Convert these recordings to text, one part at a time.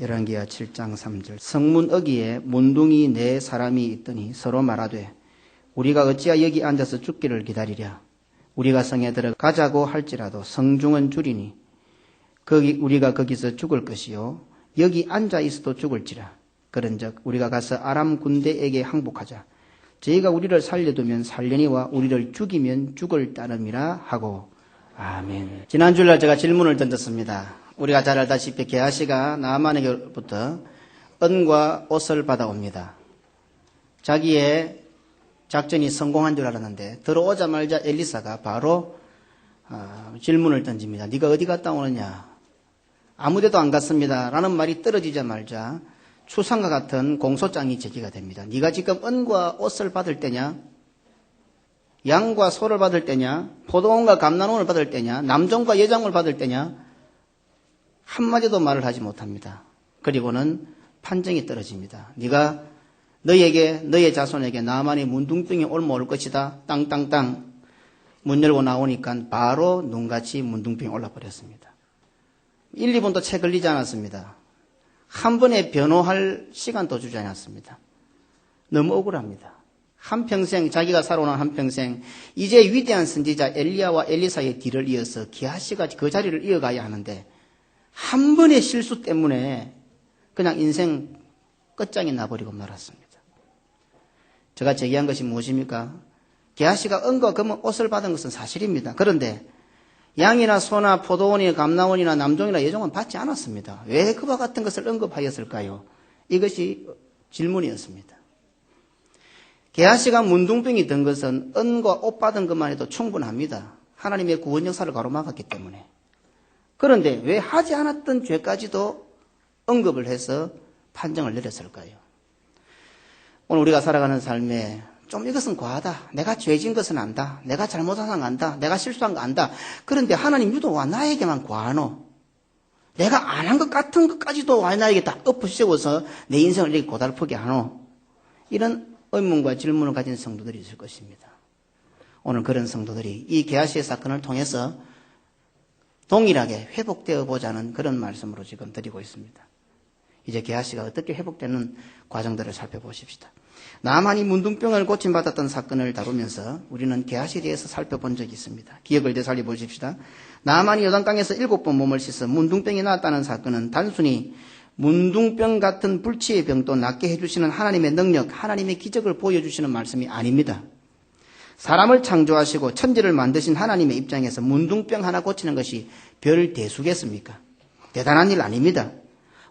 열왕기하 7장 3절. 성문 어귀에 문둥이 네 사람이 있더니 서로 말하되 우리가 어찌하여 여기 앉아서 죽기를 기다리랴. 우리가 성에 들어가자고 할지라도 성중은 줄이니 우리가 거기서 죽을 것이요 여기 앉아 있어도 죽을지라. 그런즉 우리가 가서 아람 군대에게 항복하자. 저희가 우리를 살려두면 살려니와 우리를 죽이면 죽을 따름이라 하고. 아멘. 지난 주일날 제가 질문을 던졌습니다. 우리가 잘 알다시피 게하시가 나아만에게부터 은과 옷을 받아옵니다. 자기의 작전이 성공한 줄 알았는데 들어오자마자 엘리사가 바로 질문을 던집니다. 네가 어디 갔다 오느냐? 아무데도 안 갔습니다. 라는 말이 떨어지자마자 추상과 같은 공소장이 제기가 됩니다. 네가 지금 은과 옷을 받을 때냐? 양과 소를 받을 때냐? 포도원과 감난원을 받을 때냐? 남종과 여장을 받을 때냐? 한마디도 말을 하지 못합니다. 그리고는 판정이 떨어집니다. 네가 너의 자손에게 나만이 문둥병이 옮아올 것이다. 땅땅땅 문 열고 나오니까 바로 눈같이 문둥병이 올라버렸습니다. 1, 2분도 채 걸리지 않았습니다. 한 번에 변호할 시간도 주지 않았습니다. 너무 억울합니다. 한평생 자기가 살아온 한평생 이제 위대한 선지자 엘리야와 엘리사의 뒤를 이어서 게하시가 그 자리를 이어가야 하는데 한 번의 실수 때문에 그냥 인생 끝장이 나버리고 말았습니다. 제가 제기한 것이 무엇입니까? 게하시가 은과 금 옷을 받은 것은 사실입니다. 그런데 양이나 소나 포도원이나 감나원이나 남종이나 여종은 받지 않았습니다. 왜 그와 같은 것을 언급하였을까요? 이것이 질문이었습니다. 게하시가 문둥병이 든 것은 은과 옷 받은 것만 해도 충분합니다. 하나님의 구원 역사를 가로막았기 때문에. 그런데 왜 하지 않았던 죄까지도 언급을 해서 판정을 내렸을까요? 오늘 우리가 살아가는 삶에 좀 이것은 과하다. 내가 죄진 것은 안다. 내가 잘못한 거 안다. 내가 실수한 거 안다. 그런데 하나님 유독 와 나에게만 과하노? 내가 안 한 것 같은 것까지도 와 나에게 다 엎으시고서 내 인생을 이렇게 고달프게 하노? 이런 의문과 질문을 가진 성도들이 있을 것입니다. 오늘 그런 성도들이 이 게하시의 사건을 통해서 동일하게 회복되어 보자는 그런 말씀으로 지금 드리고 있습니다. 이제 게하시가 어떻게 회복되는 과정들을 살펴보십시다. 나만이 문둥병을 고침받았던 사건을 다루면서 우리는 게하시에 대해서 살펴본 적이 있습니다. 기억을 되살려 보십시다. 나만이 요단강에서 7번 몸을 씻어 문둥병이 나았다는 사건은 단순히 문둥병 같은 불치의 병도 낫게 해주시는 하나님의 능력, 하나님의 기적을 보여주시는 말씀이 아닙니다. 사람을 창조하시고 천지를 만드신 하나님의 입장에서 문둥병 하나 고치는 것이 별 대수겠습니까? 대단한 일 아닙니다.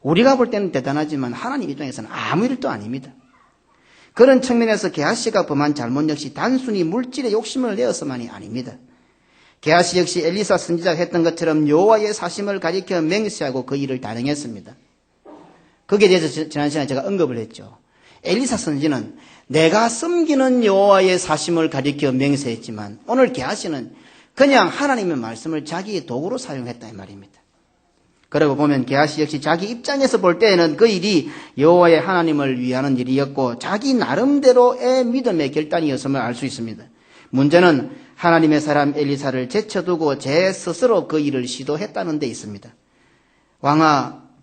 우리가 볼 때는 대단하지만 하나님 입장에서는 아무 일도 아닙니다. 그런 측면에서 게하시가 범한 잘못 역시 단순히 물질의 욕심을 내어서만이 아닙니다. 게하시 역시 엘리사 선지자가 했던 것처럼 여호와의 사심을 가리켜 맹세하고 그 일을 단행했습니다. 거기에 대해서 지난 시간에 제가 언급을 했죠. 엘리사 선지는 내가 섬기는 여호와의 사심을 가리켜 맹세했지만 오늘 게하시는 그냥 하나님의 말씀을 자기의 도구로 사용했다 이 말입니다. 그러고 보면 게하시 역시 자기 입장에서 볼 때에는 그 일이 여호와의 하나님을 위하는 일이었고 자기 나름대로의 믿음의 결단이었음을 알 수 있습니다. 문제는 하나님의 사람 엘리사를 제쳐두고 제 스스로 그 일을 시도했다는 데 있습니다.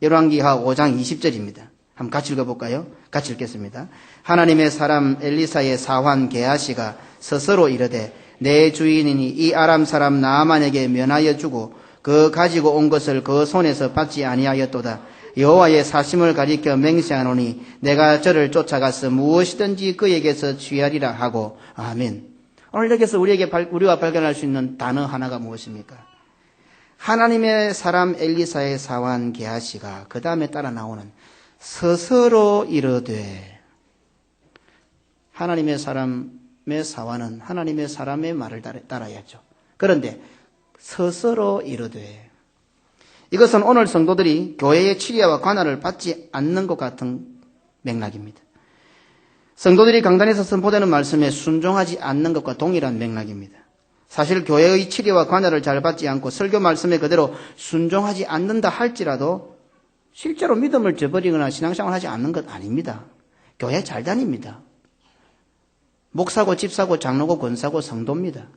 열왕기하 5장 20절입니다. 한번 같이 읽어볼까요? 같이 읽겠습니다. 하나님의 사람 엘리사의 사환 게하시가 스스로 이르되 내 주인이니 이 아람 사람 나아만에게 면하여 주고 그 가지고 온 것을 그 손에서 받지 아니하였도다. 여호와의 사심을 가리켜 맹세하노니 내가 저를 쫓아가서 무엇이든지 그에게서 취하리라 하고. 아멘. 오늘 여기서 우리가 발견할 수 있는 단어 하나가 무엇입니까? 하나님의 사람 엘리사의 사환 게하시가 그 다음에 따라 나오는 스스로 이르되. 하나님의 사람의 사환은 하나님의 사람의 말을 따라야죠. 그런데 스스로 이르되. 이것은 오늘 성도들이 교회의 치리와 관할을 받지 않는 것 같은 맥락입니다. 성도들이 강단에서 선포되는 말씀에 순종하지 않는 것과 동일한 맥락입니다. 사실 교회의 치리와 관할을 잘 받지 않고 설교 말씀에 그대로 순종하지 않는다 할지라도 실제로 믿음을 저버리거나 신앙생활을 하지 않는 것 아닙니다. 교회 잘 다닙니다. 목사고 집사고 장로고 권사고 성도입니다.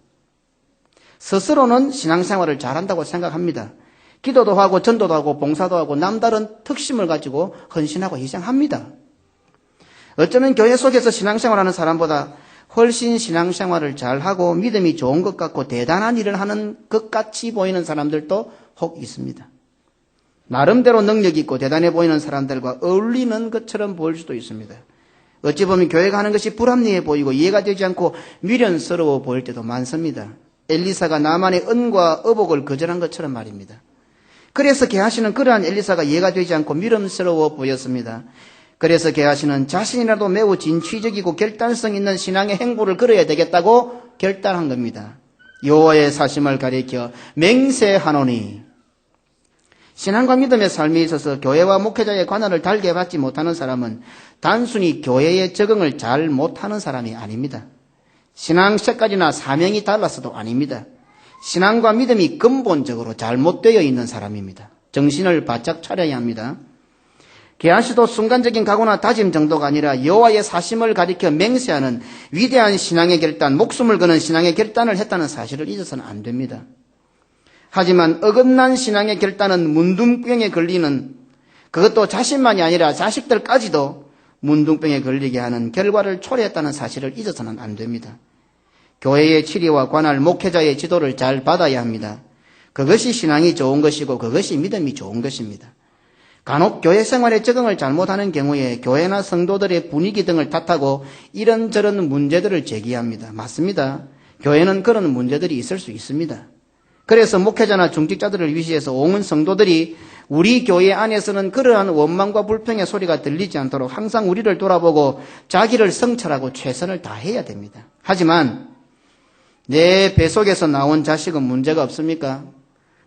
스스로는 신앙생활을 잘한다고 생각합니다. 기도도 하고 전도도 하고 봉사도 하고 남다른 특심을 가지고 헌신하고 희생합니다. 어쩌면 교회 속에서 신앙생활하는 사람보다 훨씬 신앙생활을 잘하고 믿음이 좋은 것 같고 대단한 일을 하는 것 같이 보이는 사람들도 혹 있습니다. 나름대로 능력이 있고 대단해 보이는 사람들과 어울리는 것처럼 보일 수도 있습니다. 어찌 보면 교회가 하는 것이 불합리해 보이고 이해가 되지 않고 미련스러워 보일 때도 많습니다. 엘리사가 나만의 은과 의복을 거절한 것처럼 말입니다. 그래서 게하시는 그러한 엘리사가 이해가 되지 않고 미련스러워 보였습니다. 그래서 게하시는 자신이라도 매우 진취적이고 결단성 있는 신앙의 행보를 걸어야 되겠다고 결단한 겁니다. 여호와의 사심을 가리켜 맹세하노니. 신앙과 믿음의 삶에 있어서 교회와 목회자의 관할을 달게 받지 못하는 사람은 단순히 교회의 적응을 잘 못하는 사람이 아닙니다. 신앙 색깔이나 사명이 달라서도 아닙니다. 신앙과 믿음이 근본적으로 잘못되어 있는 사람입니다. 정신을 바짝 차려야 합니다. 게하시도 순간적인 각오나 다짐 정도가 아니라 여호와의 사심을 가리켜 맹세하는 위대한 신앙의 결단, 목숨을 거는 신앙의 결단을 했다는 사실을 잊어서는 안 됩니다. 하지만 어긋난 신앙의 결단은 문둥병에 걸리는, 그것도 자신만이 아니라 자식들까지도 문둥병에 걸리게 하는 결과를 초래했다는 사실을 잊어서는 안 됩니다. 교회의 치리와 관할, 목회자의 지도를 잘 받아야 합니다. 그것이 신앙이 좋은 것이고 그것이 믿음이 좋은 것입니다. 간혹 교회 생활에 적응을 잘못하는 경우에 교회나 성도들의 분위기 등을 탓하고 이런저런 문제들을 제기합니다. 맞습니다. 교회는 그런 문제들이 있을 수 있습니다. 그래서 목회자나 중직자들을 위시해서 온 성도들이 우리 교회 안에서는 그러한 원망과 불평의 소리가 들리지 않도록 항상 우리를 돌아보고 자기를 성찰하고 최선을 다해야 됩니다. 하지만 내 뱃속에서 나온 자식은 문제가 없습니까?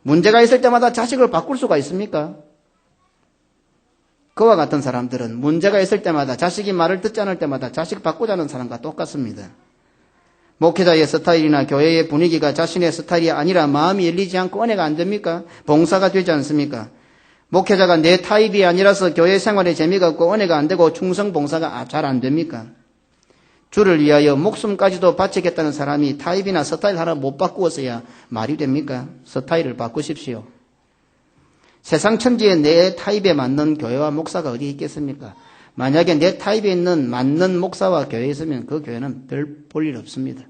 문제가 있을 때마다 자식을 바꿀 수가 있습니까? 그와 같은 사람들은 문제가 있을 때마다, 자식이 말을 듣지 않을 때마다 자식 바꾸자는 사람과 똑같습니다. 목회자의 스타일이나 교회의 분위기가 자신의 스타일이 아니라 마음이 열리지 않고 은혜가 안 됩니까? 봉사가 되지 않습니까? 목회자가 내 타입이 아니라서 교회 생활에 재미가 없고 은혜가 안 되고 충성 봉사가 잘 안 됩니까? 주를 위하여 목숨까지도 바치겠다는 사람이 타입이나 스타일 하나 못 바꾸어서야 말이 됩니까? 스타일을 바꾸십시오. 세상 천지에 내 타입에 맞는 교회와 목사가 어디 있겠습니까? 만약에 내 타입에 있는 맞는 목사와 교회에 있으면 그 교회는 별 볼 일 없습니다.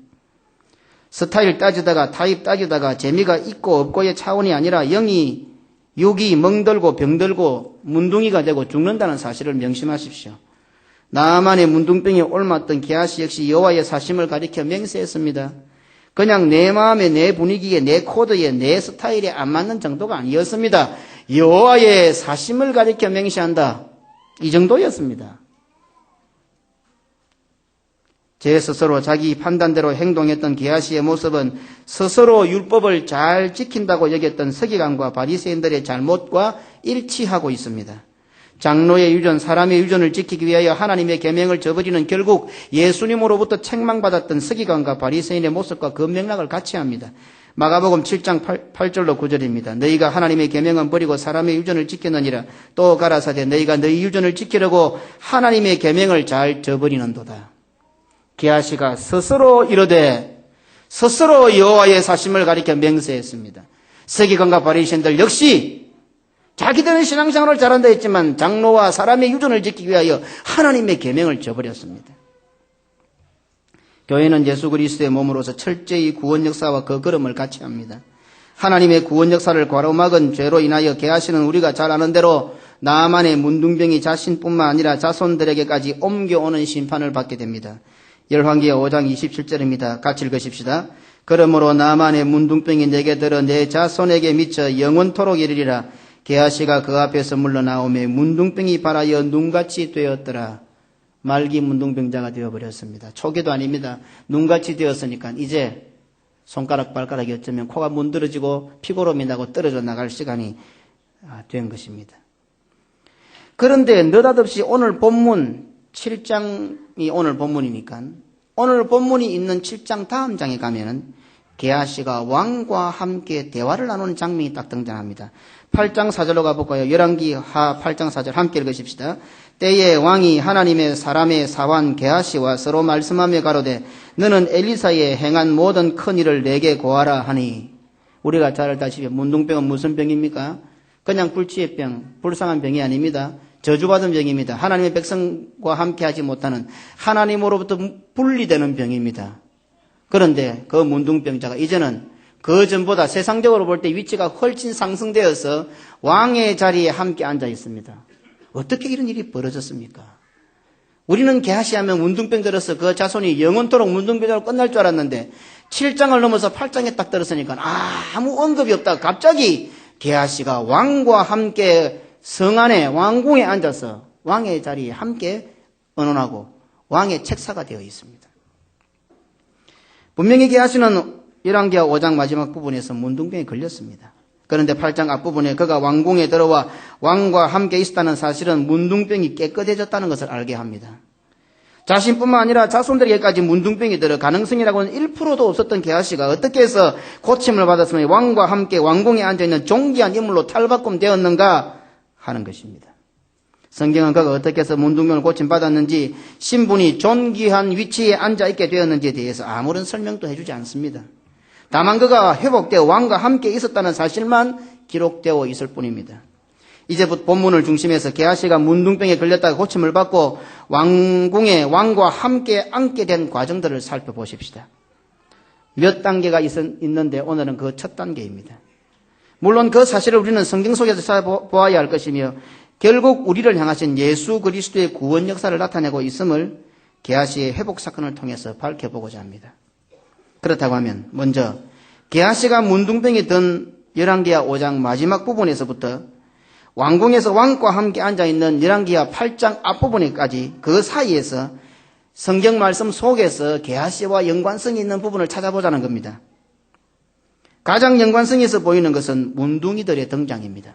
스타일 따지다가 타입 따지다가 재미가 있고 없고의 차원이 아니라 영이 육이 멍들고 병들고 문둥이가 되고 죽는다는 사실을 명심하십시오. 나만의 문둥병에 옮았던 게하시 역시 여호와의 사심을 가리켜 맹세했습니다. 그냥 내 마음에, 내 분위기에, 내 코드에, 내 스타일에 안 맞는 정도가 아니었습니다. 여호와의 사심을 가리켜 맹세한다. 이 정도였습니다. 제 스스로 자기 판단대로 행동했던 게하시의 모습은 스스로 율법을 잘 지킨다고 여겼던 서기관과 바리새인들의 잘못과 일치하고 있습니다. 장로의 유전, 사람의 유전을 지키기 위하여 하나님의 계명을 저버리는 결국 예수님으로부터 책망받았던 서기관과 바리새인의 모습과 그 맥락을 같이 합니다. 마가복음 7장 8절로 9절입니다. 너희가 하나님의 계명은 버리고 사람의 유전을 지켰느니라. 또 가라사대 너희가 너희 유전을 지키려고 하나님의 계명을 잘 저버리는도다. 게하시가 스스로 이르되 스스로 여호와의 사심을 가리켜 맹세했습니다. 서기관과 바리새인들 역시 자기들은 신앙생활을 잘한다 했지만 장로와 사람의 유전을 지키기 위하여 하나님의 계명을 저버렸습니다. 교회는 예수 그리스도의 몸으로서 철저히 구원 역사와 그 걸음을 같이 합니다. 하나님의 구원 역사를 가로막은 죄로 인하여 게하시는 우리가 잘 아는 대로 나만의 문둥병이 자신뿐만 아니라 자손들에게까지 옮겨오는 심판을 받게 됩니다. 열왕기하 5장 27절입니다. 같이 읽으십시다. 그러므로 나만의 문둥병이 내게 들어 내 자손에게 미쳐 영원토록 이르리라. 게하시가 그 앞에서 물러나오매 문둥병이 발하여 눈같이 되었더라. 말기 문둥병자가 되어버렸습니다. 초기도 아닙니다. 눈같이 되었으니까 이제 손가락 발가락이 어쩌면 코가 문드러지고 피고름이 나고 떨어져 나갈 시간이 된 것입니다. 그런데 느닷없이 오늘 본문 7장이 오늘 본문이니까 오늘 본문이 있는 7장 다음 장에 가면은 게하시가 왕과 함께 대화를 나누는 장면이 딱 등장합니다. 8장 4절로 가볼까요? 열왕기하 8장 4절 함께 읽으십시다. 때에 왕이 하나님의 사람의 사환 게하시와 서로 말씀하며 가로되 너는 엘리사의 행한 모든 큰 일을 내게 고하라 하니. 우리가 잘 알다시피 문둥병은 무슨 병입니까? 그냥 불치의 병, 불쌍한 병이 아닙니다. 저주받은 병입니다. 하나님의 백성과 함께하지 못하는 하나님으로부터 분리되는 병입니다. 그런데 그 문둥병자가 이제는 그 전보다 세상적으로 볼 때 위치가 훨씬 상승되어서 왕의 자리에 함께 앉아 있습니다. 어떻게 이런 일이 벌어졌습니까? 우리는 게하시 하면 문둥병자로서 그 자손이 영원토록 문둥병자로 끝날 줄 알았는데 7장을 넘어서 8장에 딱 들었으니까 아무 언급이 없다가 갑자기 게하시가 왕과 함께 성 안에 왕궁에 앉아서 왕의 자리에 함께 언언하고 왕의 책사가 되어 있습니다. 분명히 게하시는 열왕기하 5장 마지막 부분에서 문둥병에 걸렸습니다. 그런데 8장 앞부분에 그가 왕궁에 들어와 왕과 함께 있었다는 사실은 문둥병이 깨끗해졌다는 것을 알게 합니다. 자신뿐만 아니라 자손들에게까지 문둥병이 들어 가능성이라고는 1%도 없었던 게하시가 어떻게 해서 고침을 받았으면 왕과 함께 왕궁에 앉아있는 존귀한 인물로 탈바꿈되었는가 하는 것입니다. 성경은 그가 어떻게 해서 문둥병을 고침받았는지 신분이 존귀한 위치에 앉아있게 되었는지에 대해서 아무런 설명도 해주지 않습니다. 다만 그가 회복되어 왕과 함께 있었다는 사실만 기록되어 있을 뿐입니다. 이제부터 본문을 중심해서 게하시가 문둥병에 걸렸다가 고침을 받고 왕궁에 왕과 함께 앉게 된 과정들을 살펴보십시다. 몇 단계가 있는데 오늘은 그 첫 단계입니다. 물론 그 사실을 우리는 성경 속에서 찾아보아야 할 것이며 결국 우리를 향하신 예수 그리스도의 구원 역사를 나타내고 있음을 게하시의 회복 사건을 통해서 밝혀보고자 합니다. 그렇다고 하면 먼저 게하시가 문둥병이 든 열왕기하 5장 마지막 부분에서부터 왕궁에서 왕과 함께 앉아있는 열왕기하 8장 앞부분에까지 그 사이에서 성경 말씀 속에서 게하시와 연관성이 있는 부분을 찾아보자는 겁니다. 가장 연관성이 있어 보이는 것은 문둥이들의 등장입니다.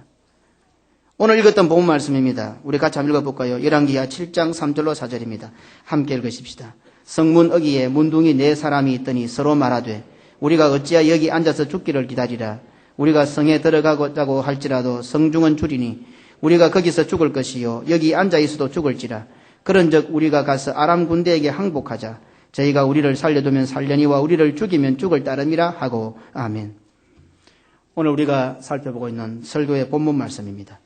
오늘 읽었던 본문 말씀입니다. 우리 같이 한번 읽어볼까요? 열왕기하 7장 3절로 4절입니다. 함께 읽으십시다. 성문 어귀에 문둥이 4사람이 있더니 서로 말하되 우리가 어찌하여 여기 앉아서 죽기를 기다리라. 우리가 성에 들어가고자고 할지라도 성중은 줄이니 우리가 거기서 죽을 것이요 여기 앉아 있어도 죽을지라. 그런즉 우리가 가서 아람 군대에게 항복하자. 저희가 우리를 살려두면 살려니와 우리를 죽이면 죽을 따름이라 하고. 아멘. 오늘 우리가 살펴보고 있는 설교의 본문 말씀입니다.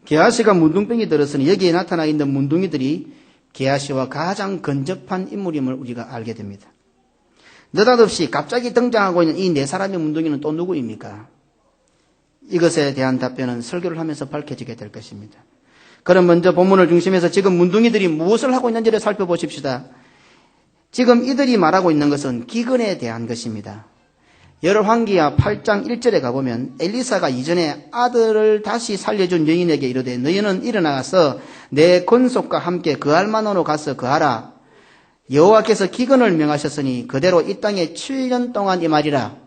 게하시가 문둥병이 들었으니 여기에 나타나 있는 문둥이들이 게하시와 가장 근접한 인물임을 우리가 알게 됩니다. 느닷없이 갑자기 등장하고 있는 이 4사람의 문둥이는 또 누구입니까? 이것에 대한 답변은 설교를 하면서 밝혀지게 될 것입니다. 그럼 먼저 본문을 중심해서 지금 문둥이들이 무엇을 하고 있는지를 살펴보십시다. 지금 이들이 말하고 있는 것은 기근에 대한 것입니다. 열왕기하 8장 1절에 가보면 엘리사가 이전에 아들을 다시 살려준 여인에게 이르되 너희는 일어나서 내 권속과 함께 그할 만으로 가서 거하라. 여호와께서 기근을 명하셨으니 그대로 이 땅에 7년 동안 임하리라.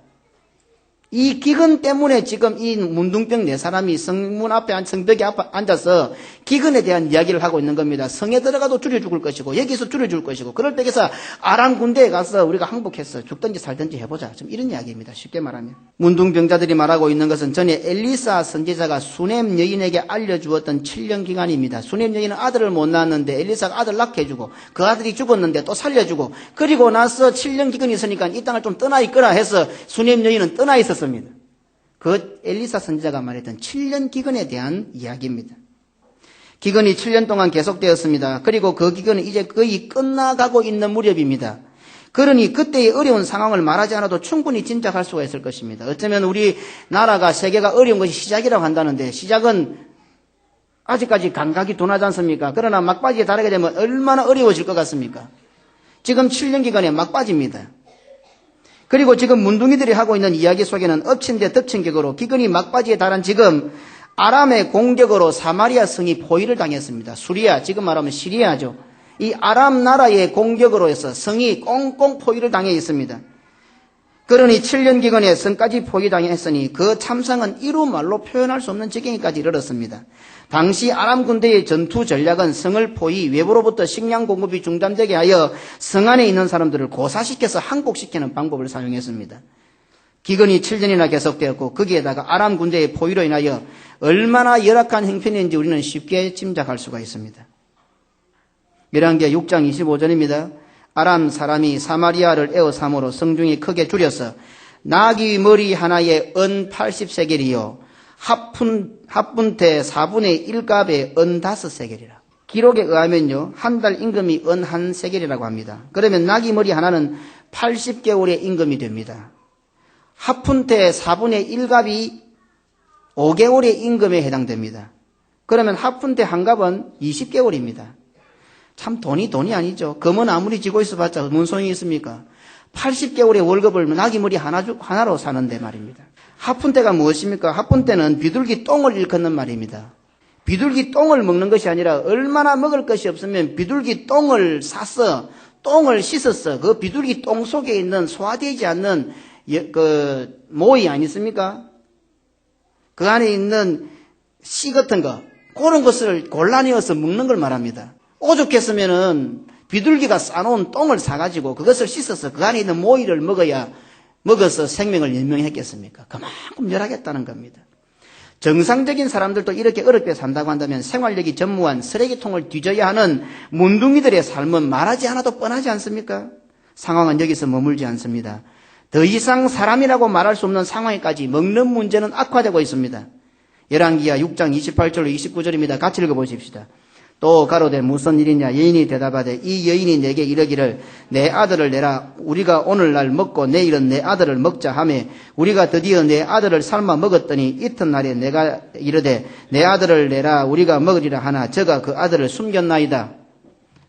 이 기근 때문에 지금 이 문둥병 4사람이 성문 앞에, 성벽에 앞에 앉아서 기근에 대한 이야기를 하고 있는 겁니다. 성에 들어가도 줄여 죽을 것이고 여기서 줄여 죽을 것이고 그럴 때에서 아람 군대에 가서 우리가 항복해서 죽든지 살든지 해보자. 좀 이런 이야기입니다. 쉽게 말하면. 문둥병자들이 말하고 있는 것은 전에 엘리사 선지자가 수넴 여인에게 알려주었던 7년 기간입니다. 수넴 여인은 아들을 못 낳았는데 엘리사가 아들 낳게 해주고 그 아들이 죽었는데 또 살려주고 그리고 나서 7년 기근이 있으니까 이 땅을 좀 떠나 있거라 해서 수넴 여인은 떠나 있었습니다. 그 엘리사 선지자가 말했던 7년 기근에 대한 이야기입니다. 기근이 7년 동안 계속되었습니다. 그리고 그 기근은 이제 거의 끝나가고 있는 무렵입니다. 그러니 그때의 어려운 상황을 말하지 않아도 충분히 짐작할 수가 있을 것입니다. 어쩌면 우리 나라가 세계가 어려운 것이 시작이라고 한다는데 시작은 아직까지 감각이 둔하지 않습니까? 그러나 막바지에 다르게 되면 얼마나 어려워질 것 같습니까? 지금 7년 기간에 막바지입니다. 그리고 지금 문둥이들이 하고 있는 이야기 속에는 엎친 데 덮친 격으로 기근이 막바지에 달한 지금 아람의 공격으로 사마리아 성이 포위를 당했습니다. 수리아, 지금 말하면 시리아죠. 이 아람 나라의 공격으로 해서 성이 꽁꽁 포위를 당해 있습니다. 그러니 7년 기간에 성까지 포위당했으니 그 참상은 이루 말로 표현할 수 없는 지경에까지 이르렀습니다. 당시 아람 군대의 전투 전략은 성을 포위, 외부로부터 식량 공급이 중단되게 하여 성 안에 있는 사람들을 고사시켜서 항복시키는 방법을 사용했습니다. 기근이 7년이나 계속되었고 거기에다가 아람 군대의 포위로 인하여 얼마나 열악한 형편인지 우리는 쉽게 짐작할 수가 있습니다. 열왕기하 6장 25절입니다. 아람 사람이 사마리아를 에워삼으로 성중이 크게 줄여서 나귀 머리 하나에 은 80세겔이요 합분태 4분의 1값에 은 5세겔이라. 기록에 의하면요, 한 달 임금이 은 1세겔이라고 합니다. 그러면 나귀 머리 하나는 80개월의 임금이 됩니다. 합분태 4분의 1값이 5개월의 임금에 해당됩니다. 그러면 합분태 한 값은 20개월입니다. 참 돈이 아니죠. 금은 아무리 쥐고 있어봤자 뭔 소용이 있습니까? 80개월의 월급을 나귀 머리 하나로 사는데 말입니다. 합분태가 무엇입니까? 합분태는 비둘기 똥을 일컫는 말입니다. 비둘기 똥을 먹는 것이 아니라 얼마나 먹을 것이 없으면 비둘기 똥을 사서 똥을 씻어서 그 비둘기 똥 속에 있는 소화되지 않는 그 모이 아니습니까? 그 안에 있는 씨 같은 거, 그런 것을 골라내어서 먹는 걸 말합니다. 오죽했으면은 비둘기가 싸놓은 똥을 사가지고 그것을 씻어서 그 안에 있는 모이를 먹어서 생명을 연명했겠습니까? 그만큼 열하겠다는 겁니다. 정상적인 사람들도 이렇게 어렵게 산다고 한다면 생활력이 전무한 쓰레기통을 뒤져야 하는 문둥이들의 삶은 말하지 않아도 뻔하지 않습니까? 상황은 여기서 머물지 않습니다. 더 이상 사람이라고 말할 수 없는 상황에까지 먹는 문제는 악화되고 있습니다. 열왕기하 6장 28절로 29절입니다. 같이 읽어보십시다. 또 가로되 무슨 일이냐? 여인이 대답하되 이 여인이 내게 이르기를 내 아들을 내라. 우리가 오늘날 먹고 내일은 내 아들을 먹자 하며 우리가 드디어 내 아들을 삶아 먹었더니 이튿날에 내가 이르되 내 아들을 내라. 우리가 먹으리라 하나 저가 그 아들을 숨겼나이다.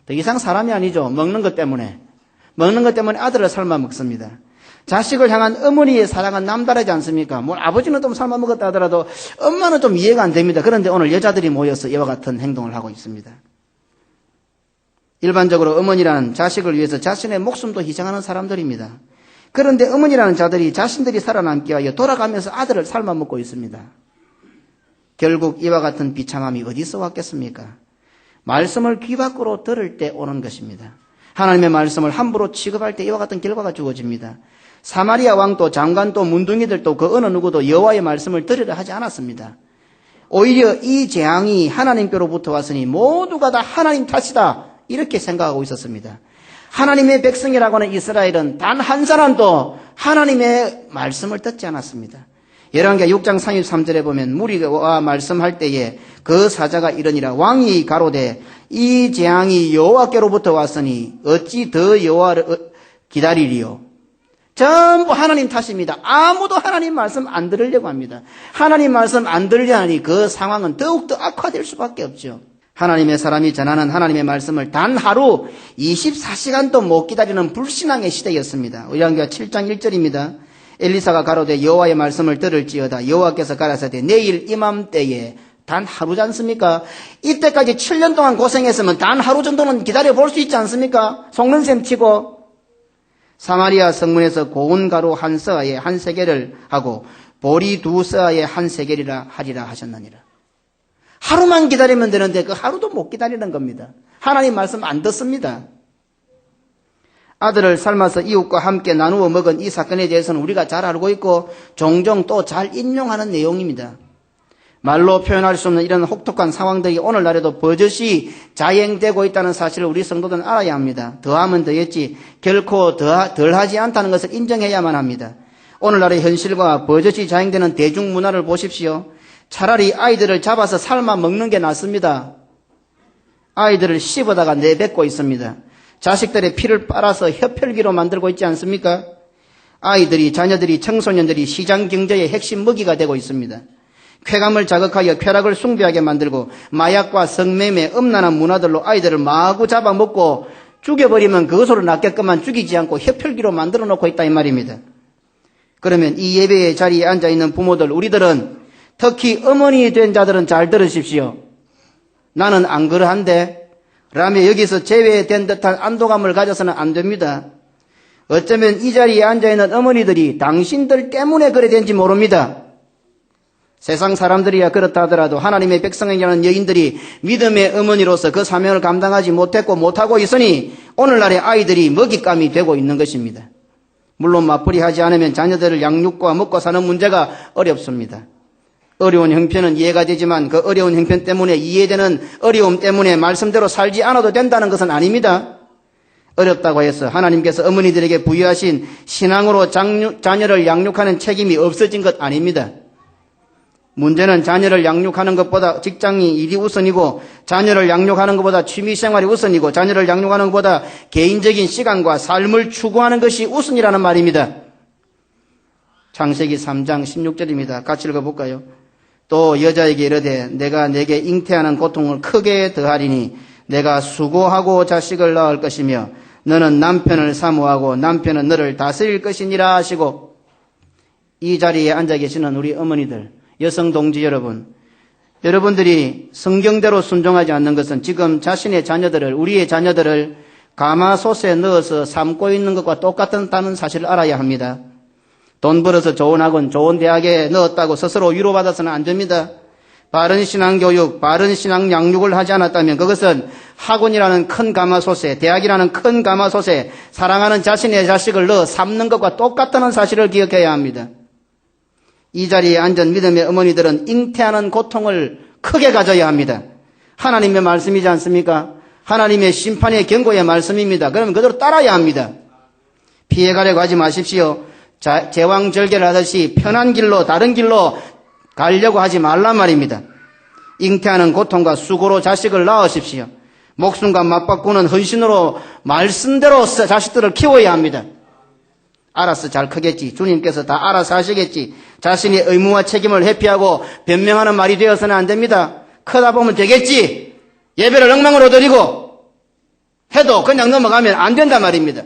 더 이상 사람이 아니죠. 먹는 것 때문에 아들을 삶아 먹습니다. 자식을 향한 어머니의 사랑은 남다르지 않습니까? 뭐 아버지는 좀 삶아 먹었다 하더라도 엄마는 좀 이해가 안 됩니다. 그런데 오늘 여자들이 모여서 이와 같은 행동을 하고 있습니다. 일반적으로 어머니라는 자식을 위해서 자신의 목숨도 희생하는 사람들입니다. 그런데 어머니라는 자들이 자신들이 살아남기 위하여 돌아가면서 아들을 삶아 먹고 있습니다. 결국 이와 같은 비참함이 어디서 왔겠습니까? 말씀을 귀 밖으로 들을 때 오는 것입니다. 하나님의 말씀을 함부로 취급할 때 이와 같은 결과가 주어집니다. 사마리아 왕도 장관도 문둥이들도 그 어느 누구도 여호와의 말씀을 들으려 하지 않았습니다. 오히려 이 재앙이 하나님께로부터 왔으니 모두가 다 하나님 탓이다 이렇게 생각하고 있었습니다. 하나님의 백성이라고 하는 이스라엘은 단 한 사람도 하나님의 말씀을 듣지 않았습니다. 열왕기하 6장 33절에 보면 무리가 말씀할 때에 그 사자가 이르니라. 왕이 가로되 이 재앙이 여호와께로부터 왔으니 어찌 더 여호와를 기다리리요. 전부 하나님 탓입니다. 아무도 하나님 말씀 안 들으려고 합니다. 하나님 말씀 안 들으려 하니 그 상황은 더욱더 악화될 수밖에 없죠. 하나님의 사람이 전하는 하나님의 말씀을 단 하루 24시간도 못 기다리는 불신앙의 시대였습니다. 열왕기하 7장 1절입니다. 엘리사가 가로되 여호와의 말씀을 들을지어다. 여호와께서 가라사대 내일 이맘때에 단 하루지 않습니까? 이때까지 7년 동안 고생했으면 단 하루 정도는 기다려 볼 수 있지 않습니까? 속는 셈 치고 사마리아 성문에서 고운 가루 한 서아에 한 세겔을 하고 보리 2서아에 한 세겔이라 하리라 하셨느니라. 하루만 기다리면 되는데 그 하루도 못 기다리는 겁니다. 하나님 말씀 안 듣습니다. 아들을 삶아서 이웃과 함께 나누어 먹은 이 사건에 대해서는 우리가 잘 알고 있고 종종 또 잘 인용하는 내용입니다. 말로 표현할 수 없는 이런 혹독한 상황들이 오늘날에도 버젓이 자행되고 있다는 사실을 우리 성도들은 알아야 합니다. 더하면 더했지 결코 덜하지 않다는 것을 인정해야만 합니다. 오늘날의 현실과 버젓이 자행되는 대중문화를 보십시오. 차라리 아이들을 잡아서 삶아 먹는 게 낫습니다. 아이들을 씹어다가 내뱉고 있습니다. 자식들의 피를 빨아서 혀펼기로 만들고 있지 않습니까? 아이들이, 자녀들이, 청소년들이 시장 경제의 핵심 먹이가 되고 있습니다. 쾌감을 자극하여 쾌락을 숭배하게 만들고 마약과 성매매, 음란한 문화들로 아이들을 마구 잡아먹고 죽여버리면 그것으로 낫게끔만 죽이지 않고 혀펼기로 만들어 놓고 있다 이 말입니다. 그러면 이 예배의 자리에 앉아있는 부모들, 우리들은 특히 어머니 된 자들은 잘 들으십시오. 나는 안 그러한데 라며 여기서 제외된 듯한 안도감을 가져서는 안 됩니다. 어쩌면 이 자리에 앉아있는 어머니들이 당신들 때문에 그래 된지 모릅니다. 세상 사람들이야 그렇다 하더라도 하나님의 백성이라는 여인들이 믿음의 어머니로서 그 사명을 감당하지 못했고 못하고 있으니 오늘날의 아이들이 먹잇감이 되고 있는 것입니다. 물론 맞벌이 하지 않으면 자녀들을 양육과 먹고 사는 문제가 어렵습니다. 어려운 형편은 이해가 되지만 그 어려운 형편 때문에 이해되는 어려움 때문에 말씀대로 살지 않아도 된다는 것은 아닙니다. 어렵다고 해서 하나님께서 어머니들에게 부여하신 신앙으로 자녀를 양육하는 책임이 없어진 것 아닙니다. 문제는 자녀를 양육하는 것보다 직장이 일이 우선이고, 자녀를 양육하는 것보다 취미생활이 우선이고, 자녀를 양육하는 것보다 개인적인 시간과 삶을 추구하는 것이 우선이라는 말입니다. 창세기 3장 16절입니다. 같이 읽어볼까요? 또 여자에게 이르되 내가 내게 잉태하는 고통을 크게 더하리니 내가 수고하고 자식을 낳을 것이며 너는 남편을 사모하고 남편은 너를 다스릴 것이니라 하시고. 이 자리에 앉아 계시는 우리 어머니들, 여성 동지 여러분, 여러분들이 성경대로 순종하지 않는 것은 지금 자신의 자녀들을, 우리의 자녀들을 가마솥에 넣어서 삶고 있는 것과 똑같다는 사실을 알아야 합니다. 돈 벌어서 좋은 학원, 좋은 대학에 넣었다고 스스로 위로받아서는 안 됩니다. 바른 신앙교육, 바른 신앙 양육을 하지 않았다면 그것은 학원이라는 큰 가마솥에, 대학이라는 큰 가마솥에 사랑하는 자신의 자식을 넣어 삶는 것과 똑같다는 사실을 기억해야 합니다. 이 자리에 앉은 믿음의 어머니들은 잉태하는 고통을 크게 가져야 합니다. 하나님의 말씀이지 않습니까? 하나님의 심판의 경고의 말씀입니다. 그러면 그대로 따라야 합니다. 피해가려고 하지 마십시오. 제왕절개를 하듯이 편한 길로, 다른 길로 가려고 하지 말란 말입니다. 잉태하는 고통과 수고로 자식을 낳으십시오. 목숨과 맞바꾸는 헌신으로 말씀대로 자식들을 키워야 합니다. 알아서 잘 크겠지. 주님께서 다 알아서 하시겠지. 자신의 의무와 책임을 회피하고 변명하는 말이 되어서는 안 됩니다. 크다 보면 되겠지. 예배를 엉망으로 드리고 해도 그냥 넘어가면 안 된단 말입니다.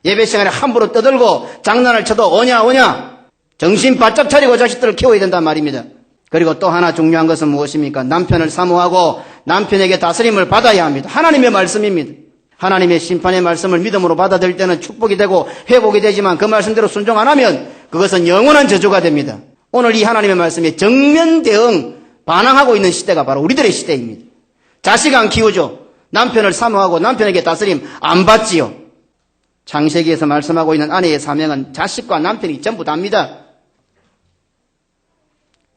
예배 시간에 함부로 떠들고 장난을 쳐도 오냐. 정신 바짝 차리고 자식들을 키워야 된단 말입니다. 그리고 또 하나 중요한 것은 무엇입니까? 남편을 사모하고 남편에게 다스림을 받아야 합니다. 하나님의 말씀입니다. 하나님의 심판의 말씀을 믿음으로 받아들일 때는 축복이 되고 회복이 되지만 그 말씀대로 순종 안 하면 그것은 영원한 저주가 됩니다. 오늘 이 하나님의 말씀에 정면 대응, 반항하고 있는 시대가 바로 우리들의 시대입니다. 자식 안 키우죠. 남편을 사모하고 남편에게 다스림 안 받지요. 창세기에서 말씀하고 있는 아내의 사명은 자식과 남편이 전부 답니다.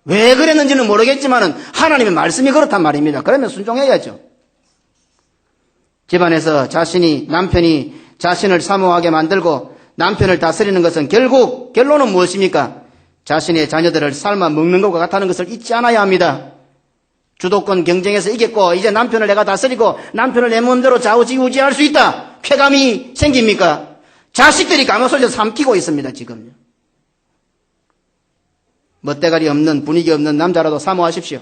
왜 그랬는지는 모르겠지만 하나님의 말씀이 그렇단 말입니다. 그러면 순종해야죠. 집안에서 남편이 자신을 사모하게 만들고 남편을 다스리는 것은 결국 결론은 무엇입니까? 자신의 자녀들을 삶아 먹는 것과 같다는 것을 잊지 않아야 합니다. 주도권 경쟁에서 이겼고 이제 남편을 내가 다스리고 남편을 내 마음대로 좌우지우지할 수 있다. 쾌감이 생깁니까? 자식들이 가마솥에서 삼키고 있습니다. 지금요. 멋대가리 없는, 분위기 없는 남자라도 사모하십시오.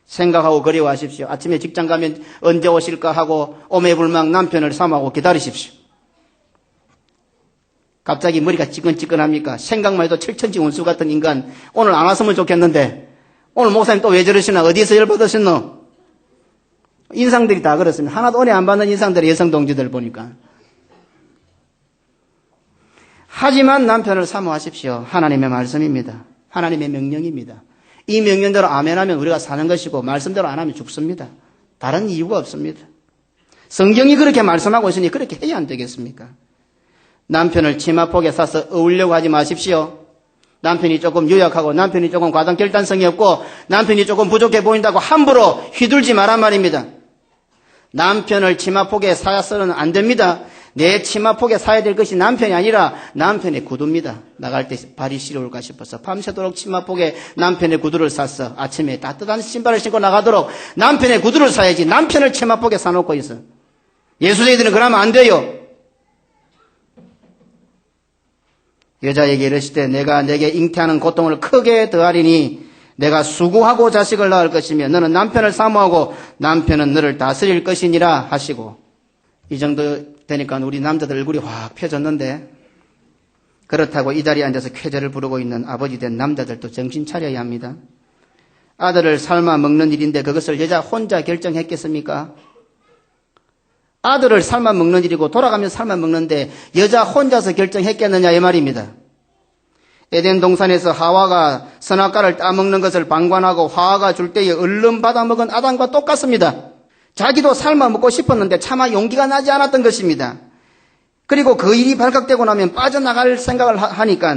생각하고 그리워하십시오. 아침에 직장 가면 언제 오실까 하고 오매불망 남편을 사모하고 기다리십시오. 갑자기 머리가 찌끈찌끈합니까? 생각만 해도 칠천지 운수 같은 인간, 오늘 안 왔으면 좋겠는데 오늘 목사님 또 왜 저러시나? 어디서 열받으셨노? 인상들이 다 그렇습니다. 하나도 은혜 안 받는 인상들의 여성 동지들 보니까. 하지만 남편을 사모하십시오. 하나님의 말씀입니다. 하나님의 명령입니다. 이 명령대로 아멘하면 우리가 사는 것이고 말씀대로 안 하면 죽습니다. 다른 이유가 없습니다. 성경이 그렇게 말씀하고 있으니 그렇게 해야 안 되겠습니까? 남편을 치마폭에 싸서 어울려고 하지 마십시오. 남편이 조금 유약하고 남편이 조금 과당 결단성이 없고 남편이 조금 부족해 보인다고 함부로 휘둘지 말란 말입니다. 남편을 치마폭에 사서는 안 됩니다. 내 치마폭에 사야 될 것이 남편이 아니라 남편의 구두입니다. 나갈 때 발이 시려울까 싶어서 밤새도록 치마폭에 남편의 구두를 샀어. 아침에 따뜻한 신발을 신고 나가도록 남편의 구두를 사야지 남편을 치마폭에 사놓고 있어. 예수쟁이들은 그러면 안 돼요. 여자에게 이르시되 내가 내게 잉태하는 고통을 크게 더하리니 내가 수고하고 자식을 낳을 것이며 너는 남편을 사모하고 남편은 너를 다스릴 것이니라 하시고. 이 정도 되니까 우리 남자들 얼굴이 확 펴졌는데, 그렇다고 이 자리에 앉아서 쾌재를 부르고 있는 아버지 된 남자들도 정신 차려야 합니다. 아들을 삶아 먹는 일인데 그것을 여자 혼자 결정했겠습니까? 아들을 삶아 먹는 일이고 돌아가면 삶아 먹는데 여자 혼자서 결정했겠느냐 이 말입니다. 에덴 동산에서 하와가 선악과를 따먹는 것을 방관하고 하와가 줄 때에 얼른 받아먹은 아담과 똑같습니다. 자기도 삶아 먹고 싶었는데 차마 용기가 나지 않았던 것입니다. 그리고 그 일이 발각되고 나면 빠져나갈 생각을 하니까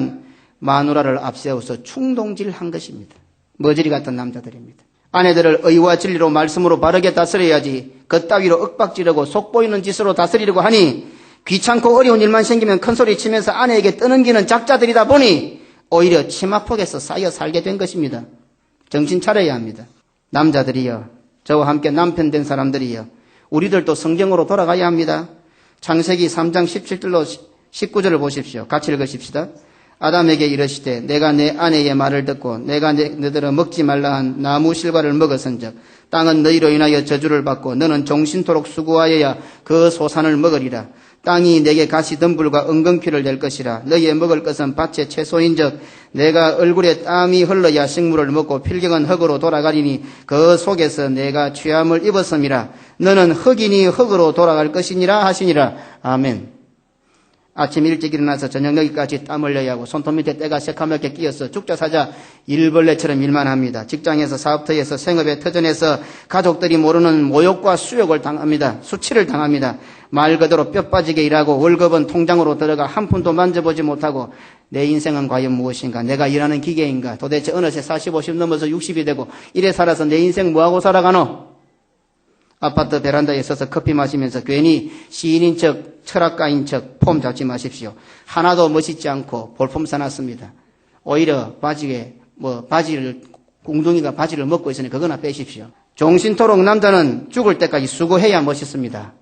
마누라를 앞세워서 충동질한 것입니다. 머저리 같은 남자들입니다. 아내들을 의와 진리로 말씀으로 바르게 다스려야지 그따위로 윽박지르고 속보이는 짓으로 다스리려고 하니 귀찮고 어려운 일만 생기면 큰소리 치면서 아내에게 떠넘기는 작자들이다 보니 오히려 치마폭에서 쌓여 살게 된 것입니다. 정신 차려야 합니다. 남자들이여, 저와 함께 남편 된 사람들이여, 우리들도 성경으로 돌아가야 합니다. 창세기 3장 17절로 19절을 보십시오. 같이 읽으십시다. 아담에게 이르시되 내가 내 아내의 말을 듣고 내가 너희들아 먹지 말라 한 나무 실과를 먹었은즉 땅은 너희로 인하여 저주를 받고 너는 종신토록 수고하여야 그 소산을 먹으리라. 땅이 내게 가시 덤불과 엉겅퀴를 낼 것이라. 너희의 먹을 것은 밭의 채소인즉 내가 얼굴에 땀이 흘러야 식물을 먹고 필경은 흙으로 돌아가리니 그 속에서 내가 취함을 입었음이라. 너는 흙이니 흙으로 돌아갈 것이니라 하시니라. 아멘. 아침 일찍 일어나서 저녁 여기까지 땀 흘려야 하고 손톱 밑에 때가 새카맣게 끼어서 죽자 사자 일벌레처럼 일만 합니다. 직장에서 사업터에서 생업의 터전에서 가족들이 모르는 모욕과 수욕을 당합니다. 수치를 당합니다. 말 그대로 뼈 빠지게 일하고 월급은 통장으로 들어가 한 푼도 만져보지 못하고 내 인생은 과연 무엇인가? 내가 일하는 기계인가? 도대체 어느새 40, 50 넘어서 60이 되고 이래 살아서 내 인생 뭐하고 살아가노? 아파트 베란다에 서서 커피 마시면서 괜히 시인인 척, 철학가인 척 폼 잡지 마십시오. 하나도 멋있지 않고 볼품 사놨습니다. 오히려 웅둥이가 바지를 먹고 있으니 그거나 빼십시오. 종신토록 남자는 죽을 때까지 수고해야 멋있습니다.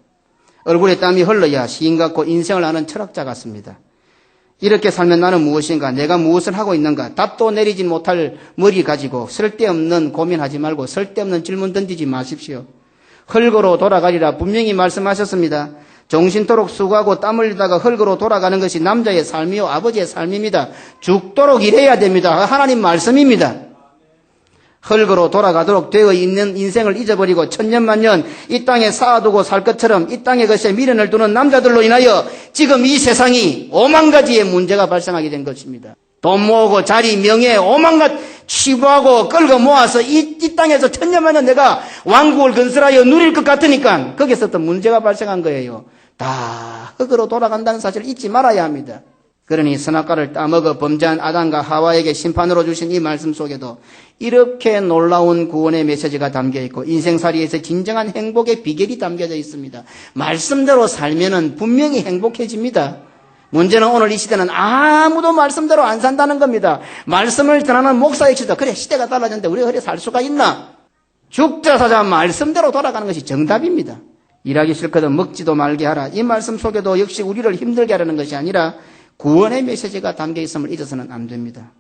얼굴에 땀이 흘러야 시인 같고 인생을 아는 철학자 같습니다. 이렇게 살면 나는 무엇인가? 내가 무엇을 하고 있는가? 답도 내리지 못할 머리 가지고 쓸데없는 고민하지 말고 쓸데없는 질문 던지지 마십시오. 흙으로 돌아가리라 분명히 말씀하셨습니다. 종신토록 수고하고 땀 흘리다가 흙으로 돌아가는 것이 남자의 삶이요 아버지의 삶입니다. 죽도록 일해야 됩니다. 하나님 말씀입니다. 흙으로 돌아가도록 되어 있는 인생을 잊어버리고 천년만년 이 땅에 쌓아두고 살 것처럼 이 땅에 것에 미련을 두는 남자들로 인하여 지금 이 세상이 5만 가지의 문제가 발생하게 된 것입니다. 돈 모으고 자리, 명예, 5만 가지 취부하고 끌고 모아서 이 땅에서 천년만년 내가 왕국을 건설하여 누릴 것 같으니까 거기서부터 문제가 발생한 거예요. 다 흙으로 돌아간다는 사실을 잊지 말아야 합니다. 그러니 선악과를 따먹어 범죄한 아담과 하와에게 심판으로 주신 이 말씀 속에도 이렇게 놀라운 구원의 메시지가 담겨있고 인생살이에서 진정한 행복의 비결이 담겨져 있습니다. 말씀대로 살면은 분명히 행복해집니다. 문제는 오늘 이 시대는 아무도 말씀대로 안 산다는 겁니다. 말씀을 전하는 목사의 시대, 그래 시대가 달라졌는데 우리가 그래 살 수가 있나? 죽자 사자 말씀대로 돌아가는 것이 정답입니다. 일하기 싫거든 먹지도 말게 하라. 이 말씀 속에도 역시 우리를 힘들게 하려는 것이 아니라 구원의 메시지가 담겨 있음을 잊어서는 안 됩니다.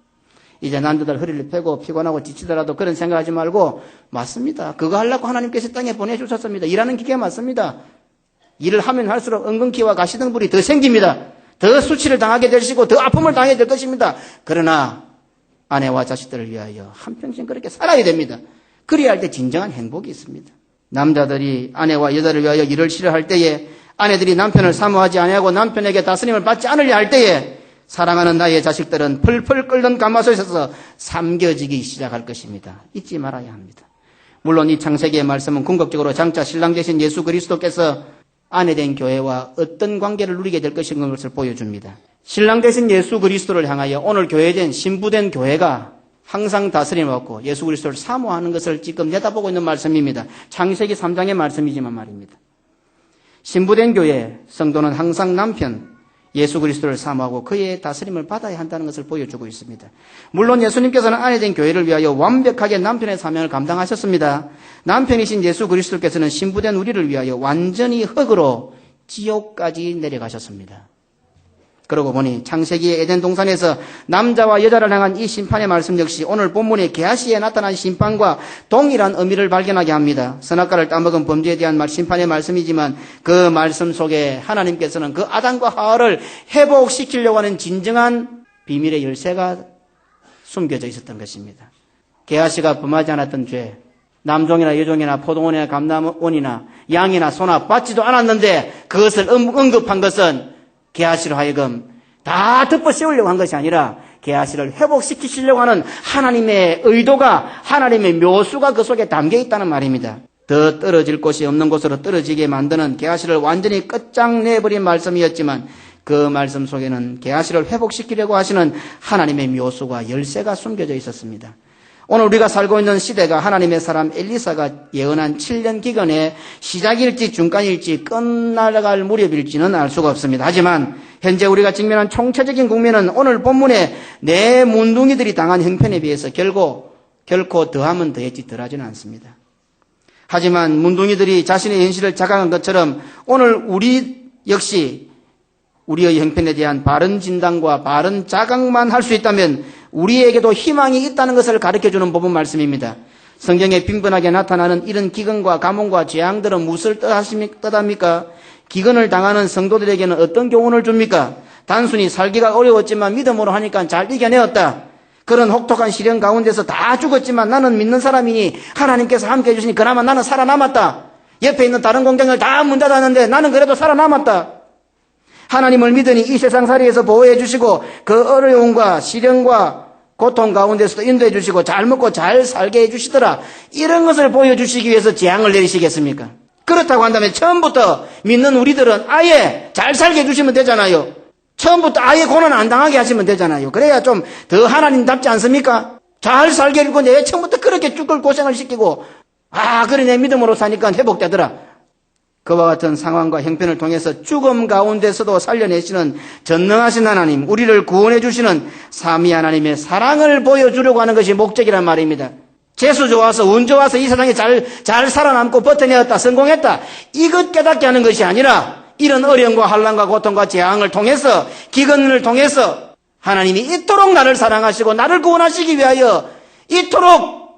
이제 남자들 허리를 펴고 피곤하고 지치더라도 그런 생각하지 말고 맞습니다. 그거 하려고 하나님께서 땅에 보내주셨습니다. 일하는 기계 맞습니다. 일을 하면 할수록 엉겅퀴와 가시덤불이 더 생깁니다. 더 수치를 당하게 되시고 더 아픔을 당하게 될 것입니다. 그러나 아내와 자식들을 위하여 한평생 그렇게 살아야 됩니다. 그래야 할 때 진정한 행복이 있습니다. 남자들이 아내와 여자를 위하여 일을 싫어할 때에 아내들이 남편을 사모하지 아니하고 남편에게 다스림을 받지 않으려 할 때에 사랑하는 나의 자식들은 펄펄 끓는 가마솥에서 삼겨지기 시작할 것입니다. 잊지 말아야 합니다. 물론 이 창세기의 말씀은 궁극적으로 장차 신랑 되신 예수 그리스도께서 아내된 교회와 어떤 관계를 누리게 될 것인 것을 보여줍니다. 신랑 되신 예수 그리스도를 향하여 오늘 교회된 신부된 교회가 항상 다스림을 받고 예수 그리스도를 사모하는 것을 지금 내다보고 있는 말씀입니다. 창세기 3장의 말씀이지만 말입니다. 신부된 교회 성도는 항상 남편 예수 그리스도를 사모하고 그의 다스림을 받아야 한다는 것을 보여주고 있습니다. 물론 예수님께서는 아내된 교회를 위하여 완벽하게 남편의 사명을 감당하셨습니다. 남편이신 예수 그리스도께서는 신부된 우리를 위하여 완전히 흙으로 지옥까지 내려가셨습니다. 그러고 보니 창세기의 에덴 동산에서 남자와 여자를 향한 이 심판의 말씀 역시 오늘 본문의 게하시에 나타난 심판과 동일한 의미를 발견하게 합니다. 선악과를 따먹은 범죄에 대한 심판의 말씀이지만 그 말씀 속에 하나님께서는 그 아담과 하와를 회복시키려고 하는 진정한 비밀의 열쇠가 숨겨져 있었던 것입니다. 게하시가 범하지 않았던 죄, 남종이나 여종이나 포도원이나 감람원이나 양이나 소나 받지도 않았는데 그것을 언급한 것은 게하시로 하여금 다 덮어 씌우려고 한 것이 아니라 게하시를 회복시키시려고 하는 하나님의 의도가, 하나님의 묘수가 그 속에 담겨 있다는 말입니다. 더 떨어질 곳이 없는 곳으로 떨어지게 만드는 게하시를 완전히 끝장내버린 말씀이었지만 그 말씀 속에는 게하시를 회복시키려고 하시는 하나님의 묘수가 열쇠가 숨겨져 있었습니다. 오늘 우리가 살고 있는 시대가 하나님의 사람 엘리사가 예언한 7년 기간의 시작일지 중간일지 끝나갈 무렵일지는 알 수가 없습니다. 하지만 현재 우리가 직면한 총체적인 국면은 오늘 본문에 내 문둥이들이 당한 형편에 비해서 결코 더하면 더했지 덜하지는 않습니다. 하지만 문둥이들이 자신의 현실을 자각한 것처럼 오늘 우리 역시 우리의 형편에 대한 바른 진단과 바른 자각만 할 수 있다면 우리에게도 희망이 있다는 것을 가르쳐주는 법은 말씀입니다. 성경에 빈번하게 나타나는 이런 기근과 가뭄과 재앙들은 무엇을 뜻합니까? 기근을 당하는 성도들에게는 어떤 교훈을 줍니까? 단순히 살기가 어려웠지만 믿음으로 하니까 잘 이겨내었다. 그런 혹독한 시련 가운데서 다 죽었지만 나는 믿는 사람이니 하나님께서 함께 해주시니 그나마 나는 살아남았다. 옆에 있는 다른 공장을 다 문 닫았는데 나는 그래도 살아남았다. 하나님을 믿으니 이 세상살이에서 보호해 주시고 그 어려움과 시련과 고통 가운데서도 인도해 주시고 잘 먹고 잘 살게 해 주시더라. 이런 것을 보여주시기 위해서 재앙을 내리시겠습니까? 그렇다고 한다면 처음부터 믿는 우리들은 아예 잘 살게 해주시면 되잖아요. 처음부터 아예 고난 안 당하게 하시면 되잖아요. 그래야 좀 더 하나님답지 않습니까? 잘 살게 해주고 내 처음부터 그렇게 죽을 고생을 시키고 그래 내 믿음으로 사니까 회복되더라. 그와 같은 상황과 형편을 통해서 죽음 가운데서도 살려내시는 전능하신 하나님, 우리를 구원해 주시는 삼위 하나님의 사랑을 보여주려고 하는 것이 목적이란 말입니다. 재수 좋아서 운 좋아서 이 세상에 잘 살아남고 버텨내었다, 성공했다, 이것 깨닫게 하는 것이 아니라 이런 어려움과 환난과 고통과 재앙을 통해서, 기근을 통해서 하나님이 이토록 나를 사랑하시고 나를 구원하시기 위하여 이토록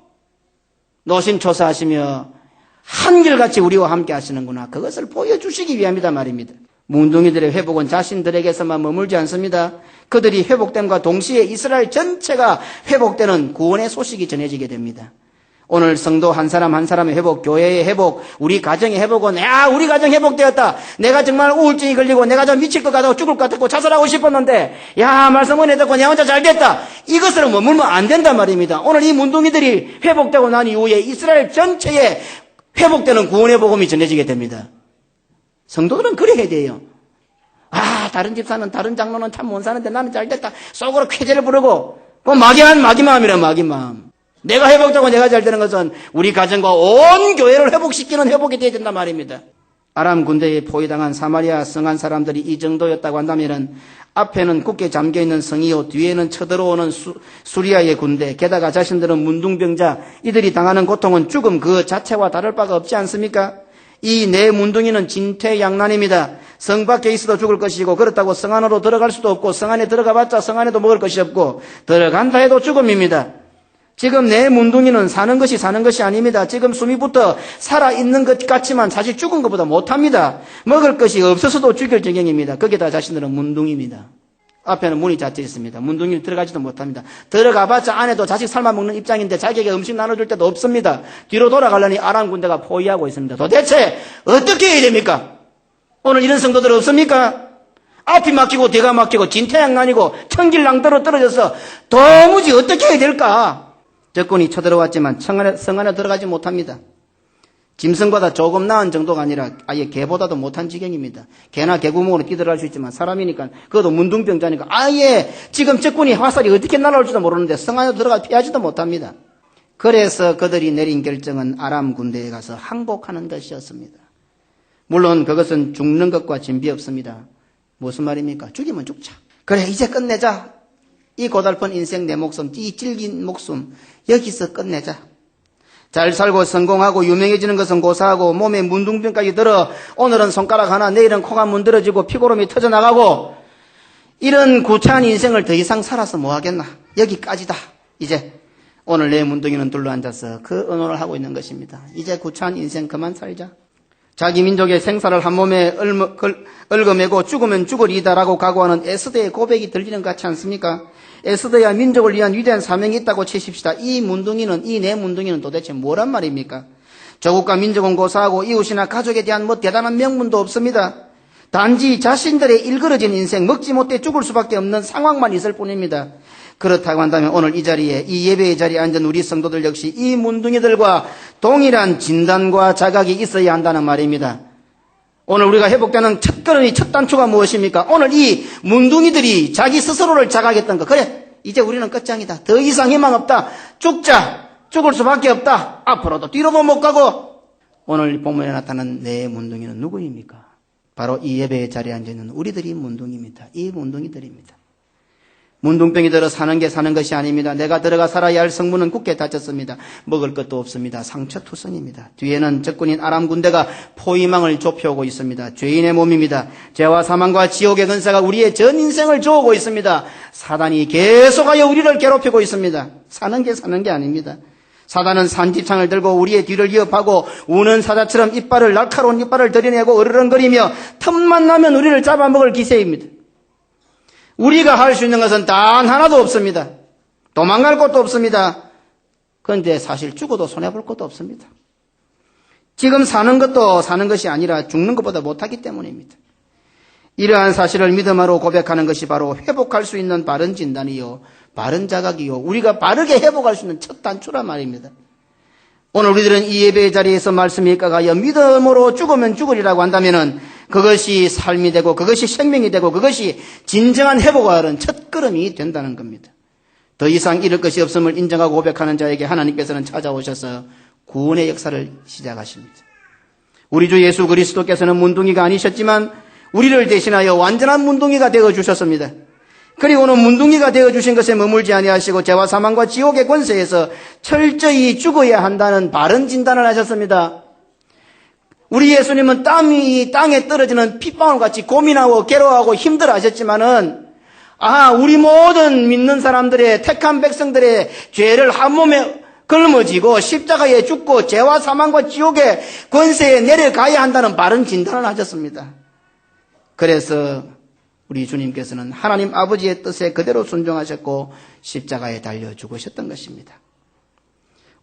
노심초사하시며 한결같이 우리와 함께 하시는구나. 그것을 보여주시기 위함이다 말입니다. 문둥이들의 회복은 자신들에게서만 머물지 않습니다. 그들이 회복됨과 동시에 이스라엘 전체가 회복되는 구원의 소식이 전해지게 됩니다. 오늘 성도 한 사람 한 사람의 회복, 교회의 회복, 우리 가정의 회복은 우리 가정 회복되었다. 내가 정말 우울증이 걸리고 내가 좀 미칠 것 같고 죽을 것 같고 자살하고 싶었는데 말씀 은혜 듣고 내 혼자 잘 됐다. 이것으로 머물면 안 된단 말입니다. 오늘 이 문둥이들이 회복되고 난 이후에 이스라엘 전체에 회복되는 구원의 복음이 전해지게 됩니다. 성도들은 그래 해야 돼요. 다른 집사는 다른 장로는 참 못 사는데 나는 잘 됐다. 속으로 쾌재를 부르고 마귀 마음이라 마귀 마음. 내가 회복되고 내가 잘 되는 것은 우리 가정과 온 교회를 회복시키는 회복이 되어야 된단 말입니다. 아람 군대에 포위당한 사마리아 성한 사람들이 이 정도였다고 한다면 앞에는 굳게 잠겨있는 성이요 뒤에는 쳐들어오는 수리아의 군대, 게다가 자신들은 문둥병자, 이들이 당하는 고통은 죽음 그 자체와 다를 바가 없지 않습니까? 이 내 문둥이는 진퇴양난입니다. 성 밖에 있어도 죽을 것이고 그렇다고 성 안으로 들어갈 수도 없고 성 안에 들어가봤자 성 안에도 먹을 것이 없고 들어간다 해도 죽음입니다. 지금 내 문둥이는 사는 것이 아닙니다. 지금 숨이 붙어 살아있는 것 같지만 사실 죽은 것보다 못합니다. 먹을 것이 없어서도 죽일 지경입니다. 거기다 자신들은 문둥이입니다. 앞에는 문이 닫혀 있습니다. 문둥이를 들어가지도 못합니다. 들어가봤자 안에도 자식 삶아먹는 입장인데 자기에게 음식 나눠줄 때도 없습니다. 뒤로 돌아가려니 아람 군대가 포위하고 있습니다. 도대체 어떻게 해야 됩니까? 오늘 이런 성도들 없습니까? 앞이 막히고 뒤가 막히고 진퇴양난이고 천길낭도로 떨어져서 도무지 어떻게 해야 될까? 적군이 쳐들어왔지만 성 안에 들어가지 못합니다. 짐승보다 조금 나은 정도가 아니라 아예 개보다도 못한 지경입니다. 개나 개구멍으로 뛰들어갈 수 있지만 사람이니까 그것도 문둥병자니까 아예 지금 적군이 화살이 어떻게 날아올지도 모르는데 성 안에 들어가 피하지도 못합니다. 그래서 그들이 내린 결정은 아람 군대에 가서 항복하는 것이었습니다. 물론 그것은 죽는 것과 진비 없습니다. 무슨 말입니까? 죽이면 죽자. 그래 이제 끝내자. 이 고달픈 인생 내 목숨, 이 질긴 목숨 여기서 끝내자. 잘 살고 성공하고 유명해지는 것은 고사하고 몸에 문둥병까지 들어 오늘은 손가락 하나 내일은 코가 문드러지고 피고름이 터져나가고 이런 구차한 인생을 더 이상 살아서 뭐하겠나. 여기까지다. 이제 오늘 내 문둥이는 둘러앉아서 그 언어를 하고 있는 것입니다. 이제 구차한 인생 그만 살자. 자기 민족의 생사를 한 몸에 얽어매고 죽으면 죽으리다라고 각오하는 에스더의 고백이 들리는 것 같지 않습니까? 에스더야 민족을 위한 위대한 사명이 있다고 치십시다. 이 내 문둥이는 도대체 뭐란 말입니까? 조국과 민족은 고사하고 이웃이나 가족에 대한 대단한 명분도 없습니다. 단지 자신들의 일그러진 인생, 먹지 못해 죽을 수밖에 없는 상황만 있을 뿐입니다. 그렇다고 한다면 오늘 이 자리에, 이 예배의 자리에 앉은 우리 성도들 역시 이 문둥이들과 동일한 진단과 자각이 있어야 한다는 말입니다. 오늘 우리가 회복되는 첫 걸음이 첫 단추가 무엇입니까? 오늘 이 문둥이들이 자기 스스로를 자각했던 것. 그래, 이제 우리는 끝장이다. 더 이상 희망 없다. 죽자. 죽을 수밖에 없다. 앞으로도 뒤로도 못 가고. 오늘 본문에 나타난 내 문둥이는 누구입니까? 바로 이 예배의 자리에 앉아있는 우리들이 문둥이입니다. 이 문둥이들입니다. 문둥병이 들어 사는 게 사는 것이 아닙니다. 내가 들어가 살아야 할 성문은 굳게 닫혔습니다. 먹을 것도 없습니다. 상처투성입니다. 뒤에는 적군인 아람 군대가 포위망을 좁혀오고 있습니다. 죄인의 몸입니다. 죄와 사망과 지옥의 근세가 우리의 전 인생을 저어오고 있습니다. 사단이 계속하여 우리를 괴롭히고 있습니다. 사는 게 아닙니다. 사단은 산지창을 들고 우리의 뒤를 위협하고 우는 사자처럼 날카로운 이빨을 들이내고 으르렁거리며 틈만 나면 우리를 잡아먹을 기세입니다. 우리가 할 수 있는 것은 단 하나도 없습니다. 도망갈 곳도 없습니다. 그런데 사실 죽어도 손해볼 것도 없습니다. 지금 사는 것도 사는 것이 아니라 죽는 것보다 못하기 때문입니다. 이러한 사실을 믿음으로 고백하는 것이 바로 회복할 수 있는 바른 진단이요, 바른 자각이요, 우리가 바르게 회복할 수 있는 첫 단추란 말입니다. 오늘 우리들은 이 예배의 자리에서 말씀이 가가여 믿음으로 죽으면 죽으리라고 한다면은 그것이 삶이 되고 그것이 생명이 되고 그것이 진정한 회복을 하는 첫 걸음이 된다는 겁니다. 더 이상 잃을 것이 없음을 인정하고 고백하는 자에게 하나님께서는 찾아오셔서 구원의 역사를 시작하십니다. 우리 주 예수 그리스도께서는 문둥이가 아니셨지만 우리를 대신하여 완전한 문둥이가 되어주셨습니다. 그리고는 문둥이가 되어주신 것에 머물지 아니하시고 죄와 사망과 지옥의 권세에서 철저히 죽어야 한다는 바른 진단을 하셨습니다. 우리 예수님은 땀이 땅에 떨어지는 핏방울같이 고민하고 괴로워하고 힘들어하셨지만은 우리 모든 믿는 사람들의 택한 백성들의 죄를 한 몸에 걸머지고 십자가에 죽고 죄와 사망과 지옥의 권세에 내려가야 한다는 바른 진단을 하셨습니다. 그래서 우리 주님께서는 하나님 아버지의 뜻에 그대로 순종하셨고 십자가에 달려 죽으셨던 것입니다.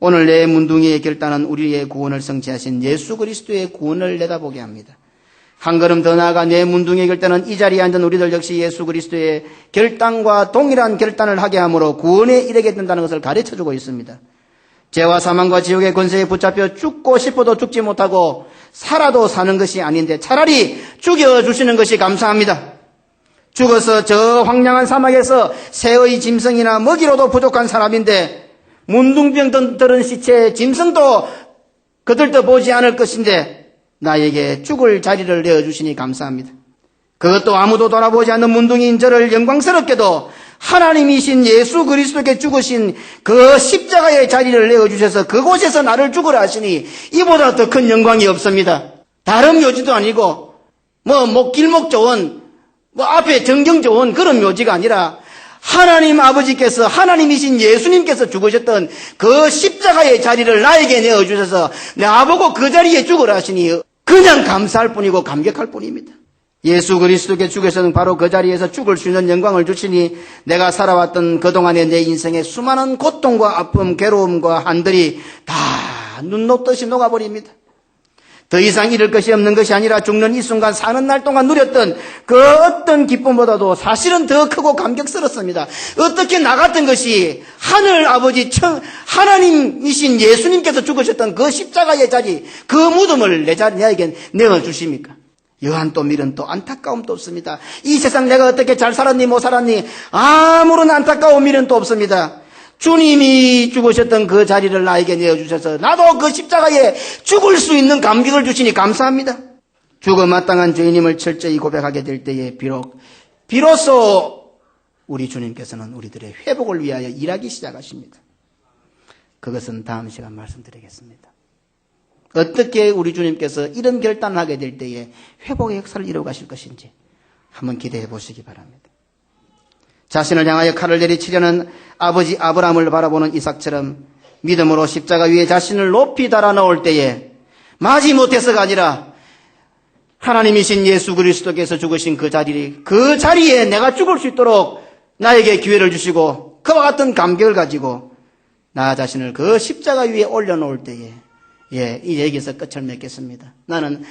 오늘 내 문둥이의 결단은 우리의 구원을 성취하신 예수 그리스도의 구원을 내다보게 합니다. 한 걸음 더 나아가 내 문둥이의 결단은 이 자리에 앉은 우리들 역시 예수 그리스도의 결단과 동일한 결단을 하게 하므로 구원에 이르게 된다는 것을 가르쳐주고 있습니다. 죄와 사망과 지옥의 권세에 붙잡혀 죽고 싶어도 죽지 못하고 살아도 사는 것이 아닌데 차라리 죽여주시는 것이 감사합니다. 죽어서 저 황량한 사막에서 새의 짐승이나 먹이로도 부족한 사람인데 문둥병 들은 시체에 짐승도 그들도 보지 않을 것인데 나에게 죽을 자리를 내어주시니 감사합니다. 그것도 아무도 돌아보지 않는 문둥이인 저를 영광스럽게도 하나님이신 예수 그리스도께 죽으신 그 십자가의 자리를 내어주셔서 그곳에서 나를 죽으라 하시니 이보다 더 큰 영광이 없습니다. 다른 묘지도 아니고 길목 좋은 앞에 전경 좋은 그런 묘지가 아니라 하나님 아버지께서 하나님이신 예수님께서 죽으셨던 그 십자가의 자리를 나에게 내어주셔서 나보고 그 자리에 죽으라 하시니 그냥 감사할 뿐이고 감격할 뿐입니다. 예수 그리스도께 죽으셔서 바로 그 자리에서 죽을 수 있는 영광을 주시니 내가 살아왔던 그동안의 내 인생의 수많은 고통과 아픔, 괴로움과 한들이 다 눈 녹듯이 녹아버립니다. 더 이상 잃을 것이 없는 것이 아니라 죽는 이 순간 사는 날 동안 누렸던 그 어떤 기쁨보다도 사실은 더 크고 감격스럽습니다. 어떻게 나 같은 것이 하늘 아버지 하나님이신 예수님께서 죽으셨던 그 십자가의 자리, 그 무덤을 내에게 내어주십니까? 여한 또 미련 또 안타까움도 없습니다. 이 세상 내가 어떻게 잘 살았니 못 살았니 아무런 안타까움 미련도 없습니다. 주님이 죽으셨던 그 자리를 나에게 내어주셔서 나도 그 십자가에 죽을 수 있는 감격을 주시니 감사합니다. 죽어 마땅한 죄인임을 철저히 고백하게 될 때에 비로소 우리 주님께서는 우리들의 회복을 위하여 일하기 시작하십니다. 그것은 다음 시간 말씀드리겠습니다. 어떻게 우리 주님께서 이런 결단을 하게 될 때에 회복의 역사를 이루어 가실 것인지 한번 기대해 보시기 바랍니다. 자신을 향하여 칼을 내리치려는 아버지 아브라함을 바라보는 이삭처럼 믿음으로 십자가 위에 자신을 높이 달아놓을 때에 마지못해서가 아니라 하나님이신 예수 그리스도께서 죽으신 그 자리에 내가 죽을 수 있도록 나에게 기회를 주시고 그와 같은 감격을 가지고 나 자신을 그 십자가 위에 올려놓을 때에 이 얘기에서 끝을 맺겠습니다. 나는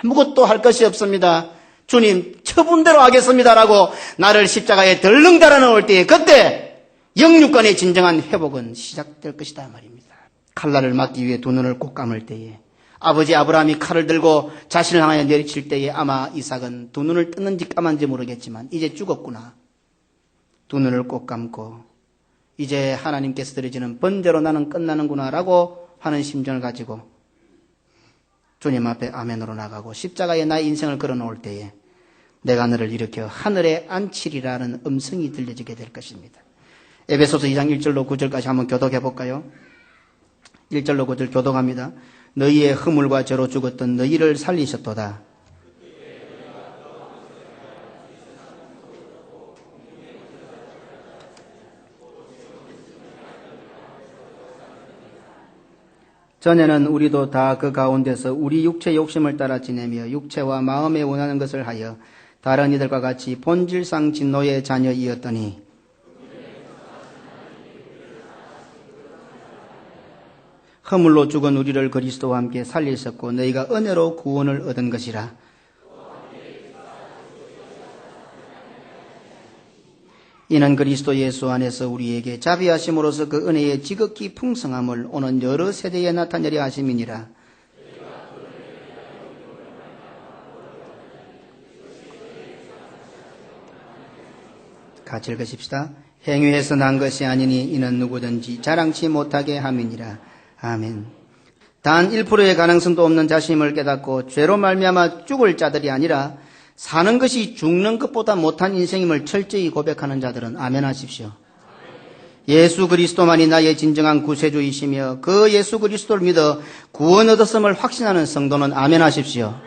아무것도 할 것이 없습니다. 주님 처분대로 하겠습니다라고 나를 십자가에 덜렁 달아놓을 때에 그때 영육간의 진정한 회복은 시작될 것이다 말입니다. 칼날을 맞기 위해 두 눈을 꼭 감을 때에 아버지 아브라함이 칼을 들고 자신을 향하여 내리칠 때에 아마 이삭은 두 눈을 떴는지 감았는지 모르겠지만 이제 죽었구나. 두 눈을 꼭 감고 이제 하나님께서 드려지는 번제로 나는 끝나는구나 라고 하는 심정을 가지고 주님 앞에 아멘으로 나가고 십자가에 나의 인생을 걸어놓을 때에 내가 너를 일으켜 하늘에 앉히리라는 음성이 들려지게 될 것입니다. 에베소서 2장 1절로 9절까지 한번 교독해 볼까요? 1절로 9절 교독합니다. 너희의 허물과 죄로 죽었던 너희를 살리셨도다. 전에는 우리도 다 그 가운데서 우리 육체 욕심을 따라 지내며 육체와 마음에 원하는 것을 하여 다른 이들과 같이 본질상 진노의 자녀이었더니 허물로 죽은 우리를 그리스도와 함께 살리셨고 너희가 은혜로 구원을 얻은 것이라. 이는 그리스도 예수 안에서 우리에게 자비하심으로써 그 은혜의 지극히 풍성함을 오는 여러 세대에 나타내려 하심이니라. 같이 읽으십시다. 행위에서 난 것이 아니니 이는 누구든지 자랑치 못하게 함이니라. 아멘. 단 1%의 가능성도 없는 자신임을 깨닫고 죄로 말미암아 죽을 자들이 아니라 사는 것이 죽는 것보다 못한 인생임을 철저히 고백하는 자들은 아멘 하십시오. 예수 그리스도만이 나의 진정한 구세주이시며 그 예수 그리스도를 믿어 구원 얻었음을 확신하는 성도는 아멘 하십시오.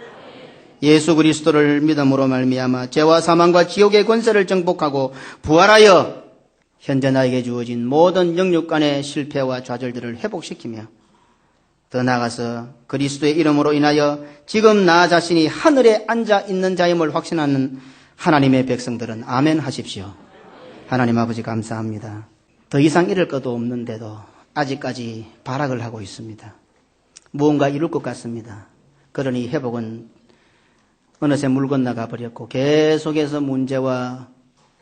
예수 그리스도를 믿음으로 말미암아 죄와 사망과 지옥의 권세를 정복하고 부활하여 현재 나에게 주어진 모든 영육간의 실패와 좌절들을 회복시키며 더 나아가서 그리스도의 이름으로 인하여 지금 나 자신이 하늘에 앉아 있는 자임을 확신하는 하나님의 백성들은 아멘 하십시오. 하나님 아버지 감사합니다. 더 이상 이럴 것도 없는데도 아직까지 발악을 하고 있습니다. 무언가 이룰 것 같습니다. 그러니 회복은 어느새 물 건너가 버렸고 계속해서 문제와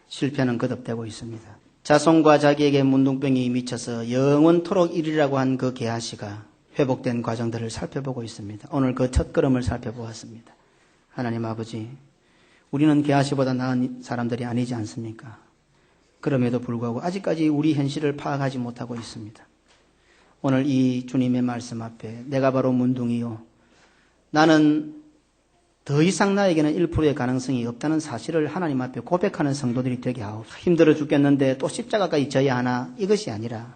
실패는 거듭되고 있습니다. 자손과 자기에게 문둥병이 미쳐서 영원토록 이르리라고 한 그 게하시가 회복된 과정들을 살펴보고 있습니다. 오늘 그 첫걸음을 살펴보았습니다. 하나님 아버지, 우리는 게하시보다 나은 사람들이 아니지 않습니까? 그럼에도 불구하고 아직까지 우리 현실을 파악하지 못하고 있습니다. 오늘 이 주님의 말씀 앞에 내가 바로 문둥이요, 나는 더 이상 나에게는 1%의 가능성이 없다는 사실을 하나님 앞에 고백하는 성도들이 되게 하옵소서. 힘들어 죽겠는데 또 십자가까지 져야 하나? 이것이 아니라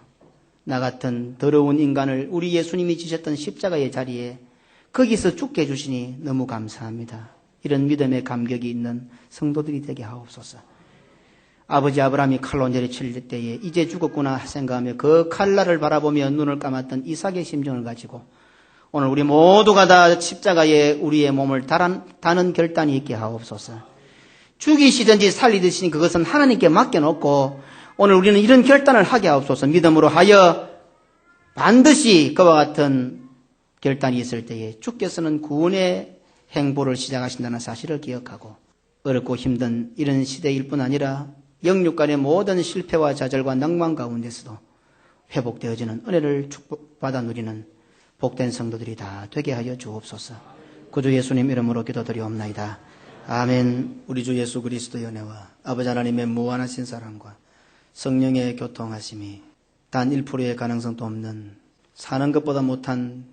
나 같은 더러운 인간을 우리 예수님이 지셨던 십자가의 자리에 거기서 죽게 해주시니 너무 감사합니다. 이런 믿음의 감격이 있는 성도들이 되게 하옵소서. 아버지 아브라함이 칼로 내리칠 때에 이제 죽었구나 생각하며 그 칼날을 바라보며 눈을 감았던 이삭의 심정을 가지고 오늘 우리 모두가 다 십자가에 우리의 몸을 다는 결단이 있게 하옵소서. 죽이시든지 살리듯이 그것은 하나님께 맡겨놓고 오늘 우리는 이런 결단을 하게 하옵소서. 믿음으로 하여 반드시 그와 같은 결단이 있을 때에 주께서는 구원의 행보를 시작하신다는 사실을 기억하고 어렵고 힘든 이런 시대일 뿐 아니라 영육간의 모든 실패와 좌절과 낭만 가운데서도 회복되어지는 은혜를 축복받아 누리는 복된 성도들이 다 되게 하여 주옵소서. 구주 예수님 이름으로 기도드리옵나이다. 아멘. 우리 주 예수 그리스도의 은혜와 아버지 하나님의 무한하신 사랑과 성령의 교통하심이 단 1%의 가능성도 없는 사는 것보다 못한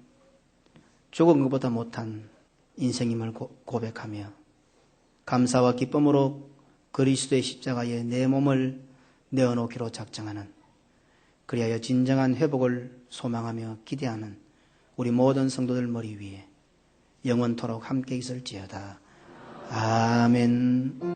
죽은 것보다 못한 인생임을 고백하며 감사와 기쁨으로 그리스도의 십자가에 내 몸을 내어놓기로 작정하는 그리하여 진정한 회복을 소망하며 기대하는 우리 모든 성도들 머리 위에 영원토록 함께 있을지어다. 아멘.